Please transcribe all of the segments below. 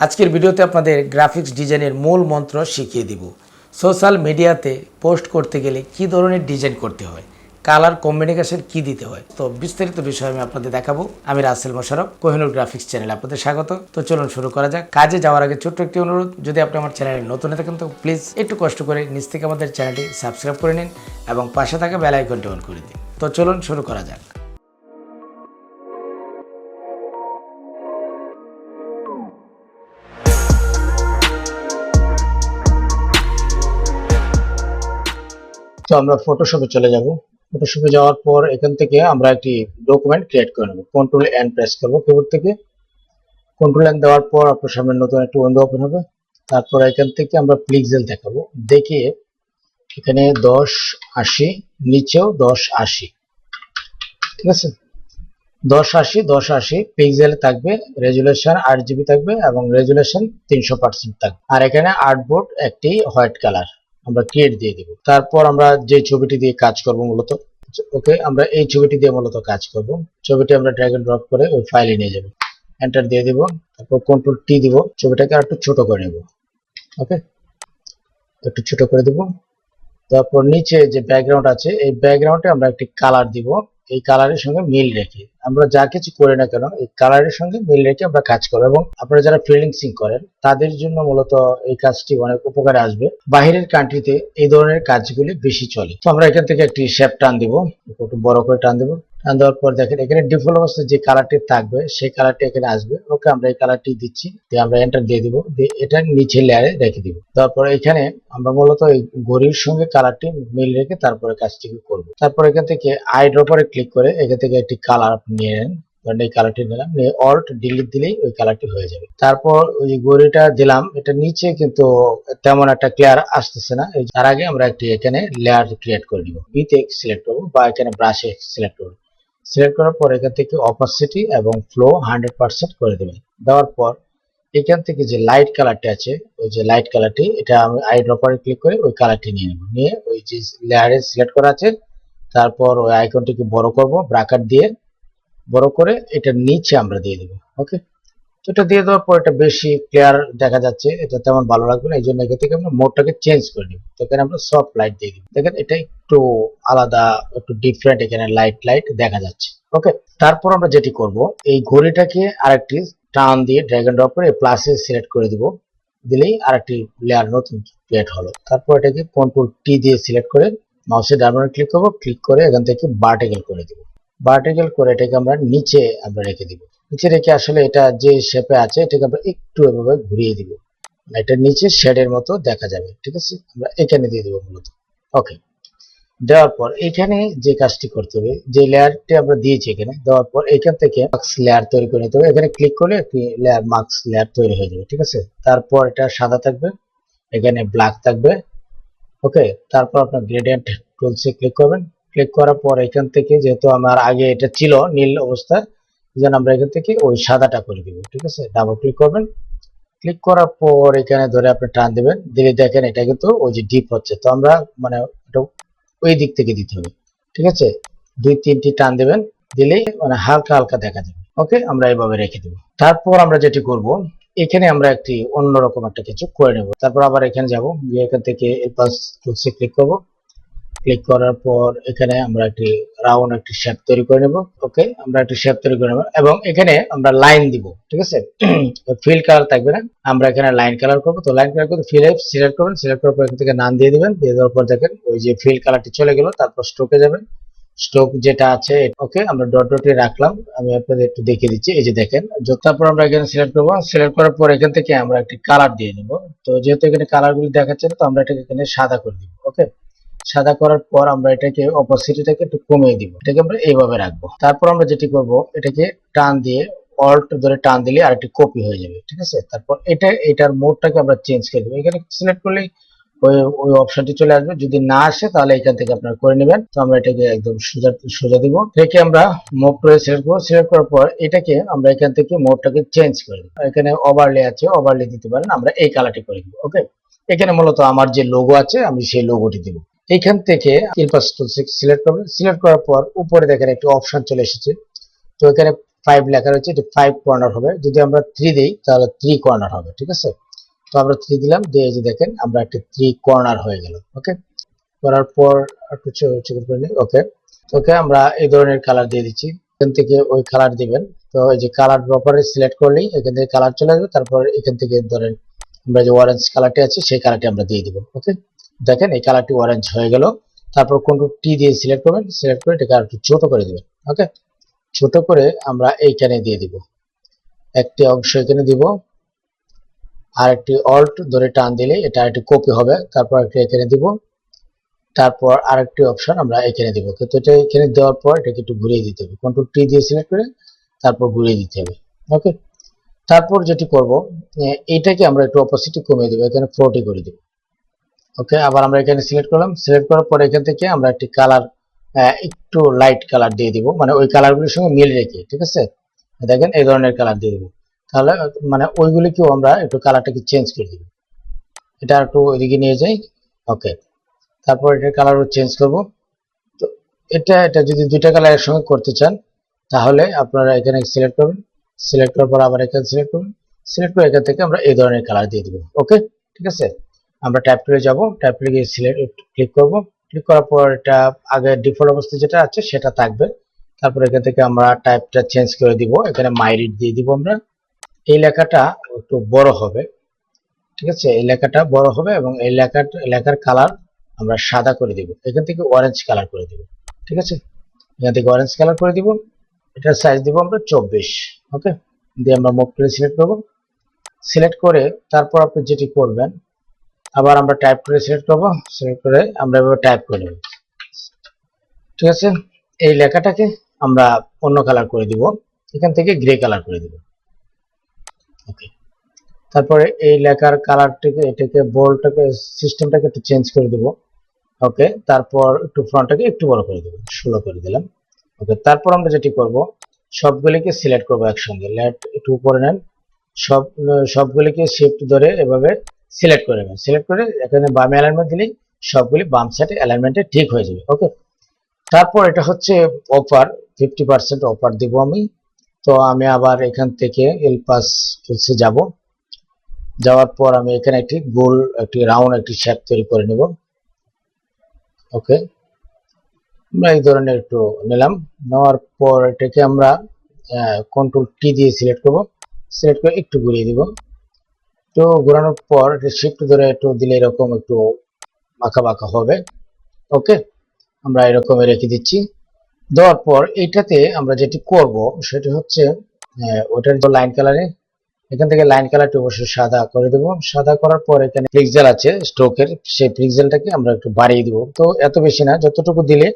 আজকের ভিডিওতে আপনাদের গ্রাফিক্স ডিজাইনের মূল মন্ত্র শিখিয়ে দিব। সোশ্যাল মিডিয়াতে পোস্ট করতে গেলে কি ধরনের ডিজাইন করতে হয়, কালার কম্বিনেশন কি দিতে হয়, তো বিস্তারিত বিষয় আমি আপনাদের দেখাবো। আমি রাসেল মোশাররফ, কোহিনুর গ্রাফিক্স চ্যানেলে আপনাদের স্বাগত। তো চলুন শুরু করা যাক। কাজে যাওয়ার আগে ছোট্ট একটি অনুরোধ, যদি আপনি আমার চ্যানেলে নতুন হয়ে থাকেন তো প্লিজ একটু কষ্ট করে নিচ থেকে আমাদের চ্যানেলটি সাবস্ক্রাইব করে নিন এবং পাশে থাকা বেল আইকনটি অন করে দিন। তো চলুন শুরু করা যাক। তো আমরা ফটোশপে চলে যাব। ফটোশপে যাওয়ার পর এখান থেকে আমরা একটি ডকুমেন্ট ক্রিয়েট করে নেব। কন্ট্রোল এন প্রেস করব কিবোর্ড থেকে। কন্ট্রোল এন দেওয়ার পর আপনার সামনে নতুন একটা উইন্ডো ওপেন হবে। তারপর এখান থেকে আমরা পিক্সেল দেখাবো, দেখিয়ে এখানে 1080, নিচেও 1080, ঠিক আছে। 1080 পিক্সেল থাকবে, রেজুলেশন 8GB থাকবে এবং রেজুলেশন 300% থাকবে। আর এখানে আর্টবোর্ড একটি হোয়াইট কালার আমরা ক্রিয়েট দিয়ে দিব। তারপর আমরা যে ছবিটি দিয়ে কাজ করব মূলত, ওকে, আমরা এই ছবিটি দিয়ে মূলত কাজ করব। ছবিটি আমরা ড্র্যাগ এন্ড ড্রপ করে ওই ফাইলে নিয়ে যাব, এন্টার দিয়ে দিব। তারপর কন্ট্রোল টি দিব, ছবিটাকে আরেকটু ছোট করে নেব। ওকে, একটু ছোট করে দিব। তারপর নিচে যে ব্যাকগ্রাউন্ড আছে, এই ব্যাকগ্রাউন্ডে আমরা একটি কালার দিব। এই কালারের সঙ্গে মিল রেখে আমরা যা কিছু করি না কেন এই কালারের সঙ্গে মিল রেখে আমরা কাজ করব। এবং আপনারা যারা ফ্রিল্যান্সিং করেন তাদের জন্য মূলত এই কাজটি অনেক উপকারে আসবে। বাহিরের কান্ট্রিতে এই ধরনের কাজগুলি বেশি চলে। তো আমরা এখান থেকে একটি শেপ টান দিব, একটু বড় করে টান দেব। টান দেওয়ার পর দেখেন এখানে ডিফল্ট অবস্থায় যে কালারটি থাকবে সেই কালারটি এখানে আসবে। ওকে, আমরা এই কালারটি দিচ্ছি, দিয়ে আমরা এন্টার দিয়ে দিব, দিয়ে এটা নিচে লেয়ারে রেখে দিব। তারপর এখানে আমরা মূলত এই ঘড়ির সঙ্গে কালারটি মিল রেখে তারপরে কাজটি করব। তারপর এখান থেকে আই ড্রপারে ক্লিক করে এখান থেকে একটি কালার নিয়ে নেন। এই কালারটি নিলাম, নিয়ে অল্ট ডিলিট দিলেই ওই কালারটি হয়ে যাবে। তারপর ওই যে ঘড়িটা দিলাম, এটা নিচে কিন্তু তেমন একটা ক্লিয়ার আসতেছে না। তার আগে আমরা একটি এখানে লেয়ার ক্রিয়েট করে দিব। বিতে সিলেক্ট করবো বা এখানে ব্রাশে সিলেক্ট করবো। সিলেক্ট করার পর এখান থেকে অপাসিটি এবং ফ্লো 100% করে দেবেন। দেওয়ার পর এখান থেকে যে লাইট কালারটি আছে, ওই যে লাইট কালারটি, এটা আমি আই ড্রপারে ক্লিক করে ওই কালারটি নিয়ে নেব। নিয়ে ওই যে লেয়ারে সিলেক্ট করা আছে, তারপর ওই আইকনটিকে বড় করব, ব্র্যাকেট দিয়ে বড় করে এটা নিচে আমরা দিয়ে দেব। ওকে, তো এটা দিয়ে দেওয়ার পর এটা বেশি ক্লিয়ার দেখা যাচ্ছে, এটা তেমন ভালো লাগবে না। এই জন্য এখান থেকে আমরা মোডটাকে চেঞ্জ করে নিব। তো এখানে আমরা সফট লাইট দিয়ে দিব। দেখেন এটা একটু আলাদা, একটু ডিফারেন্ট, এখানে লাইট লাইট দেখা যাচ্ছে। ওকে, তারপর আমরা যেটি করব, এই ঘড়িটাকে আরেকটি টার্ন দিয়ে ড্র্যাগ এন্ড ড্রপ করে প্লাসে সিলেক্ট করে দিব। দিলেই আরেকটি লেয়ার নতুন ক্রিয়েট হলো। তারপর এটাকে কন্ট্রোল টি দিয়ে সিলেক্ট করে মাউসের ডান বাটনে ক্লিক করব, ক্লিক করে এখান থেকে ভার্টিক্যাল করে দিব। ভার্টিক্যাল করে এটাকে আমরা নিচে রেখে দিব। নিচে রেখে আসলে এটা যে শেপে আছে এটাকে আমরা একটু এভাবে ঘুরিয়ে দিব, এটা নিচে শেডের মতো দেখা যাবে। ঠিক আছে, আমরা এখানে দিয়ে দেবো মূলত। ওকে, দেওয়ার পর এখানে যে কাজটি করতে হবে, যে লেয়ারটি আমরা দিয়েছি এখানে দেওয়ার পর এখান থেকে মার্কস লেয়ার তৈরি করে নিতে হবে। এখানে ক্লিক করলে একটি লেয়ার মার্কস লেয়ার তৈরি হয়ে যাবে। ঠিক আছে, তারপর এটা সাদা থাকবে, এখানে ব্ল্যাক থাকবে। ওকে, তারপর আপনার গ্রেডিয়েন্ট টুলসে ক্লিক করবেন। ক্লিক করার পর এখান থেকে যেহেতু আমার আগে এটা ছিল নীল অবস্থায়, যেন আমরা এখান থেকে ওই সাদাটা করে দিব। ঠিক আছে, ডাবল ক্লিক করবেন। ক্লিক করার পর এখানে ধরে আপনি টান দেবেন, দিলে দেখেন এটা কিন্তু ওই যে ডিপ হচ্ছে। তো আমরা মানে এটা ওই দিক থেকে দিতে হবে। ঠিক আছে, 2-3টি টান দেবেন, দিলেই মানে হালকা হালকা দেখা যাবে। ওকে, আমরা এইভাবে রেখে দেবো। তারপর আমরা যেটি করব, এখানে আমরা একটি অন্যরকম একটা কিছু করে নেব। তারপর আবার এখানে যাব, গিয়ে এখান থেকে এলপাস টুলসে ক্লিক করব। ক্লিক করার পর এখানে আমরা একটি রাউন্ড একটি শেপ তৈরি করে নেব। ওকে, আমরা একটি শেপ তৈরি করে নেব এবং এখানে আমরা লাইন দিব। ঠিক আছে, ফিল কালার থাকবে না, আমরা এখানে লাইন কালার করব। তো লাইন কালার করতে ফিল সিলেক্ট করবেন, সিলেক্ট করার পর এখান থেকে নাম দিয়ে দিবেন। দিয়ে দেওয়ার পর দেখেন ওই যে ফিল কালারটি চলে গেল। তারপর স্ট্রোকে যাবেন, স্ট্রোক যেটা আছে, ওকে, আমরা ডট ডটে রাখলাম। আমি আপনাদের একটু দেখিয়ে দিচ্ছি, এই যে দেখেন। তারপর আমরা এখানে সিলেক্ট করব। সিলেক্ট করার পর এখান থেকে আমরা একটি কালার দিয়ে নেব। তো যেহেতু এখানে কালারগুলি দেখাচ্ছে না, তো আমরা এটাকে এখানে সাদা করে দিব। ওকে, সাদা করার পর আমরা এটাকে অপোসিটিটাকে একটু কমিয়ে দিব, এটাকে আমরা এইভাবে রাখবো। তারপর আমরা যেটি করব, এটাকে টান দিয়ে অল্ট ধরে টান দিলে আরেকটি কপি হয়ে যাবে। ঠিক আছে, তারপর এটার মোডটাকে আমরা চেঞ্জ করে দেবো। এখানে সিলেক্ট করলেই ওই ওই অপশনটি চলে আসবে। যদি না আসে তাহলে এখান থেকে আপনারা করে নেবেন। তো আমরা এটাকে একদম সোজা সোজা দিব, রেখে আমরা মুভ করে সিলেক্ট করবো। সিলেক্ট করার পর এটাকে আমরা এখান থেকে মোডটাকে চেঞ্জ করে দেবো। এখানে ওভারলে আছে, ওভারলে দিতে পারেন, আমরা এই কালারটি করে দিব। ওকে, এখানে মূলত আমার যে লোগো আছে আমি সেই লোগোটি দিব। এখান থেকে সিলেক্ট করবেন। সিলেক্ট করার পর উপরে দেখেন একটি অপশন চলে এসেছে। তো এখানে 5 লেখা রয়েছে, এটা 5 কর্নার হবে। যদি আমরা 3 দেই তাহলে 3 কর্নার হবে, ঠিক আছে। তো আমরা 3 দিলাম, দিয়ে এই যে দেখেন আমরা একটা 3 কর্নার হয়ে গেল। ওকে, করার পর একটু ছোট করে নিই। ওকে, ওকে, আমরা এই ধরনের কালার দিয়ে দিচ্ছি। এখান থেকে ওই কালার দিবেন। তো এই যে কালার ড্রপারে সিলেক্ট করলেই এখান থেকে কালার চলে আসবে। তারপর এখান থেকে ধরেন আমরা যে অরেঞ্জ কালারটি আছে সেই কালারটি আমরা দিয়ে দিব। ওকে, দেখেন এই কালারটি অরেঞ্জ হয়ে গেল। তারপর কন্ট্রোল টি দিয়ে সিলেক্ট করবেন, সিলেক্ট করে এটাকে একটু ছোট করে দিবেন। ওকে, ছোট করে আমরা এইখানে দিয়ে দিব, একটি অংশ এখানে দিব, আর একটি অল্ট ধরে টান দিলে এটা একটি কপি হবে। তারপর একটা এখানে দিব, তারপর আরেকটি অপশন আমরা এখানে দিব। তো এটা এখানে দেওয়ার পর এটাকে একটু ঘুরিয়ে দিতে হবে, কন্ট্রোল টি দিয়ে সিলেক্ট করে তারপর ঘুরিয়ে দিতে হবে। ওকে, তারপর যেটি করব, এইটাকে আমরা একটু অপোসিটি কমিয়ে দেবো, এখানে 40 করে দেব। ওকে, আবার আমরা এখানে সিলেক্ট করলাম, সিলেক্ট করার পর এখান থেকে আমরা একটি কালার একটু লাইট কালার দিয়ে দিব, মানে ওই কালারগুলির সঙ্গে মিল রেখে, ঠিক আছে। দেখেন এই ধরনের কালার দিয়ে দিব, তাহলে মানে ওইগুলিকেও আমরা একটু কালারটাকে চেঞ্জ করে দিব। এটা একটু ওইদিকে নিয়ে যাই। ওকে, তারপর এটার কালারও চেঞ্জ করব। তো এটা যদি দুইটা কালার একসঙ্গে করতে চান তাহলে আপনারা এখানে সিলেক্ট করবেন, সিলেক্ট করার পর আবার এখানে সিলেক্ট করবেন, সিলেক্ট করে এখান থেকে আমরা এই ধরনের কালার দিয়ে দিব। ওকে, ঠিক আছে। আমরা ট্যাব টুলে যাব, ট্যাব টুলে গিয়ে সিলেক্ট ক্লিক করব, ক্লিক করার পর এটা আগে ডিফল্ট অবস্থা যেটা আছে সেটা থাকবে। তারপর এখান থেকে আমরা টাইপটা চেঞ্জ করে দিব, এখানে মাই রিড দিয়ে দিব। আমরা এই লেখাটা একটু বড় হবে, ঠিক আছে, এই লেখাটা বড় হবে এবং এই লেখার কালার আমরা সাদা করে দিব, এখান থেকে অরেঞ্জ কালার করে দিব, ঠিক আছে। এখান থেকে অরেঞ্জ কালার করে দিব, এটার সাইজ দিব আমরা 24। ওকে, দিয়ে আমরা মুভ করে সিলেক্ট করব, সিলেক্ট করে তারপর আপনি যেটি করবেন আবার আমরা টাইপ করে সিলেক্ট করব, সিলেক্ট করে আমরা এভাবে টাইপ করে নেব, ঠিক আছে। এই লেখাটাকে আমরা অন্য কালার করে দিব, এখান থেকে গ্রে কালার করে দিব। ওকে, তারপরে এই লেখার কালারটাকে এটাকে বোল্ডটাকে সিস্টেমটাকে একটু চেঞ্জ করে দিব। ওকে, তারপর একটু ফন্টটাকে একটু বড় করে দেব, 16 করে দিলাম। ওকে, তারপর আমরা যেটি করব সবগুলিকে সিলেক্ট করব একসঙ্গে, লেফট একটু উপরে নেন, সবগুলিকে শিফট ধরে এভাবে সিলেক্ট করে নেবেন, সিলেক্ট করে এখানে বামে অ্যালাইনমেন্ট দিলেই সবগুলি বাম সাইডে অ্যালাইনমেন্টে ঠিক হয়ে যাবে। ওকে, তারপর এটা হচ্ছে অফার, 50% অফার দিব আমি। তো আমি আবার এখান থেকে এলপাস টুলসে যাব, যাওয়ার পর আমি এখানে একটি গোল একটি রাউন্ড একটি শেপ তৈরি করে নেব। ওকে, আমরা এই ধরনের একটু নিলাম, নেওয়ার পর এটাকে আমরা কন্ট্রোল টি দিয়ে সিলেক্ট করব, সিলেক্ট করে একটু ঘুরিয়ে দিব। তো ঘোরানোর পর এটা শিফট ধরে একটু দিলে এরকম একটু বাঁকা বাঁকা হবে। ওকে, আমরা এরকম রেখে দিচ্ছি। দেওয়ার পর এইটাতে আমরা যেটি করব সেটা হচ্ছে ওটার যে লাইন কালারে এখান থেকে লাইন কালারটি অবশ্যই সাদা করে দেব। সাদা করার পর এখানে পিক্সেল আছে স্ট্রোকের, সেই পিক্সেলটাকে আমরা একটু বাড়িয়ে দিব। তো এত বেশি না, যতটুকু দিলে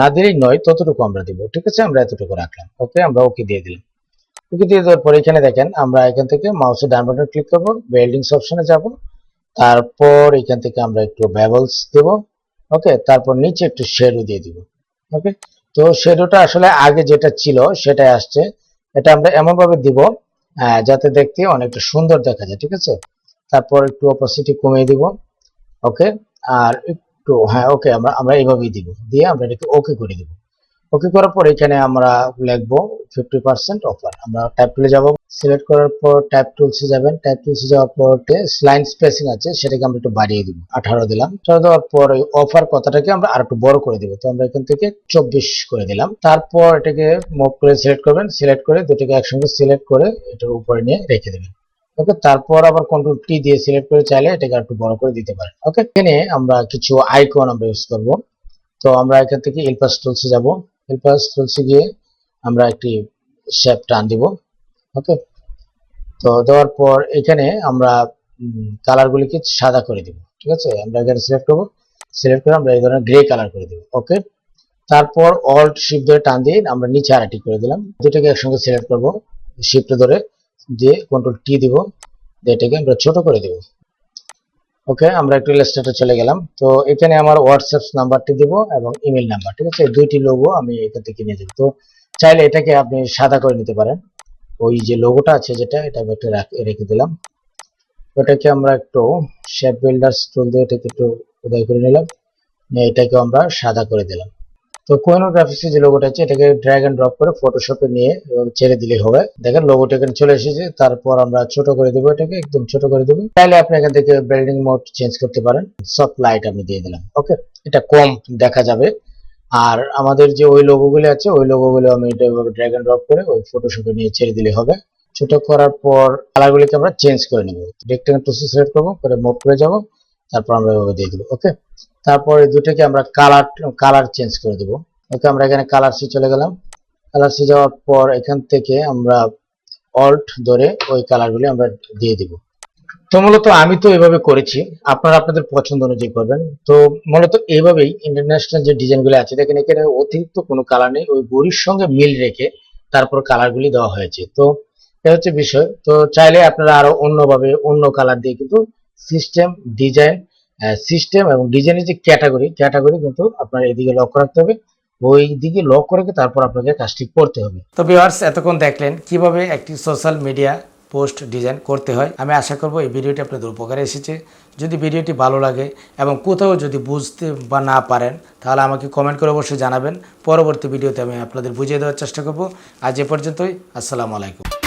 না দিলেই নয় ততটুকু আমরা দিব, ঠিক আছে। আমরা এতটুকু রাখলাম। ওকে, আমরা ওকে দিয়ে দিলাম। ওকে দিয়ে দেওয়ার পর এখানে দেখেন আমরা এখান থেকে মাউসের ডান বাটন ক্লিক করব, বিল্ডিংস অপশনে যাব, তারপর এখান থেকে আমরা একটু বেভেলস দেব। ওকে, তারপর নিচে একটু শ্যাডো দিয়ে দিব। ওকে, তো শ্যাডোটা আসলে আগে যেটা ছিল সেটাই আসছে, এটা আমরা এমন ভাবে দিব যাতে দেখতে অনেকটা সুন্দর দেখা যায়, ঠিক আছে। তারপর একটু অপোসিটি কমিয়ে দিব। ওকে, আর একটু হ্যাঁ ওকে, আমরা এইভাবেই দিব, দিয়ে আমরা এটাকে ওকে করে দিব। ওকে করার পর এখানে আমরা লিখবো 50% অফার। আমরা টাইপ টুলে যাব, সিলেক্ট করার পর টাইপ টুলসে যাবেন, টাইপ টুলসে যাওয়ার পর লাইন স্পেসিং আছে সেটাকে আমরা একটু বাড়িয়ে দিব, 18 দিলাম। 18 দেওয়ার পর ওই অফার কথাটাকে আমরা আর একটু বড় করে দিব, তো আমরা এখান থেকে 24 করে দিলাম। তারপর এটাকে মুভ করে সিলেক্ট করবেন, সিলেক্ট করে দুটোকে একসঙ্গে সিলেক্ট করে এটার উপরে নিয়ে রেখে দেবেন। ওকে, তারপর আবার কন্ট্রোল টি দিয়ে সিলেক্ট করে চাইলে এটাকে একটু বড় করে দিতে পারেন। ওকে, এখানে আমরা কিছু আইকন আমরা ইউজ করব। তো আমরা এখান থেকে ইলপাস টুলসে যাব, ইলপাস টুলসে গিয়ে আমরা একটি শেপ টান দিব। ওকে, তো দেওয়ার পর এখানে আমরা কালারগুলিকে সাদা করে দিব, ঠিক আছে। আমরা এখানে সিলেক্ট করব, সিলেক্ট করে আমরা এই ধরনের গ্রে কালার করে দিব। ওকে, তারপর অল্ট শিফট ধরে টান দিয়ে আমরা নিচে আরেকটি করে দিলাম, দুটোকে একসঙ্গে সিলেক্ট করব, শিফট ধরে দিয়ে কন্ট্রোল টি দিব, দিয়ে এটাকে আমরা ছোট করে দেব। ওকে, আমরা একটু ইলাস্ট্রেটরে চলে গেলাম। তো এখানে আমার হোয়াটসঅ্যাপ নাম্বারটি দিব এবং ইমেল নাম্বার, ঠিক আছে, দুইটি লোগো আমি এখান থেকে নিয়ে যাব। তো চাইলে এটাকে আপনি সাদা করে নিতে পারেন, ওই যে লোগোটা আছে যেটা, এটা আমি একটু রেখে দিলাম। ওটাকে আমরা একটু শেপ বিল্ডার্স টুল দিয়ে এটাকে একটু খোদাই করে নিলাম, এটাকে আমরা সাদা করে দিলাম। তো কোহিনূর গ্রাফিক্সের যে লোগোটা আছে এটাকে ড্র্যাগ এন্ড ড্রপ করে ফটোশপে নিয়ে ছেড়ে দিলে হবে। দেখেন লোগোটা এখানে চলে এসেছে। তারপর আমরা ছোট করে দেবো, এটাকে একদম ছোট করে দেবো। চাইলে আপনি এখান থেকে বিল্ডিং মোড চেঞ্জ করতে পারেন। সফট লাইট আমি দিয়ে দিলাম। ওকে, এটা কম দেখা যাবে। আর আমাদের যে ওই লোগোগুলো আছে ওই লোগোগুলো আমি এটা এভাবে ড্র্যাগ এন্ড ড্রপ করে ওই ফটোশপে নিয়ে ছেড়ে দিলে হবে। ছোট করার পর কালারগুলিকে আমরা চেঞ্জ করে নেব। রেক্টেঙ্গেল টুলস সিলেক্ট করবো, করে মুভ করে যাব, তারপর আমরা এভাবে দিয়ে দেবো। ওকে, তারপর এই দুটোকে আমরা কালার চেঞ্জ করে দেবো। ওকে, আমরা এখানে কালারসে চলে গেলাম। কালারসে যাওয়ার পর এখান থেকে আমরা অল্ট ধরে ওই কালারগুলি আমরা দিয়ে দিব। তো মূলত আমি তো এভাবে করেছি, আপনারা আপনাদের পছন্দ অনুযায়ী করবেন। তো মূলত এইভাবেই ইন্টারন্যাশনাল যে ডিজাইনগুলো আছে দেখেন এখানে অতিরিক্ত কোনো কালার নেই, ওই বড়ির সঙ্গে মিল রেখে তারপর কালারগুলি দেওয়া হয়েছে। তো এটা হচ্ছে বিষয়। তো চাইলে আপনারা আরো অন্যভাবে অন্য কালার দিয়ে কিন্তু সিস্টেম ডিজাইন সিস্টেম এবং ডিজাইনের যে ক্যাটাগরি কিন্তু আপনার এদিকে লক্ষ্য রাখতে হবে। ওই দিকে লক্ষ্য রেখে তারপর আপনাকে কাজটি করতে হবে। তো ভিউয়ার্স, এতক্ষণ দেখলেন কিভাবে একটি সোশ্যাল মিডিয়া পোস্ট ডিজাইন করতে হয়। আমি আশা করব এই ভিডিওটি আপনাদের উপকারে এসেছে। যদি ভিডিওটি ভালো লাগে এবং কোথাও যদি বুঝতে বা না পারেন তাহলে আমাকে কমেন্ট করে অবশ্যই জানাবেন। পরবর্তী ভিডিওতে আমি আপনাদের বুঝিয়ে দেওয়ার চেষ্টা করব। আজ এ পর্যন্তই। আসসালামু আলাইকুম।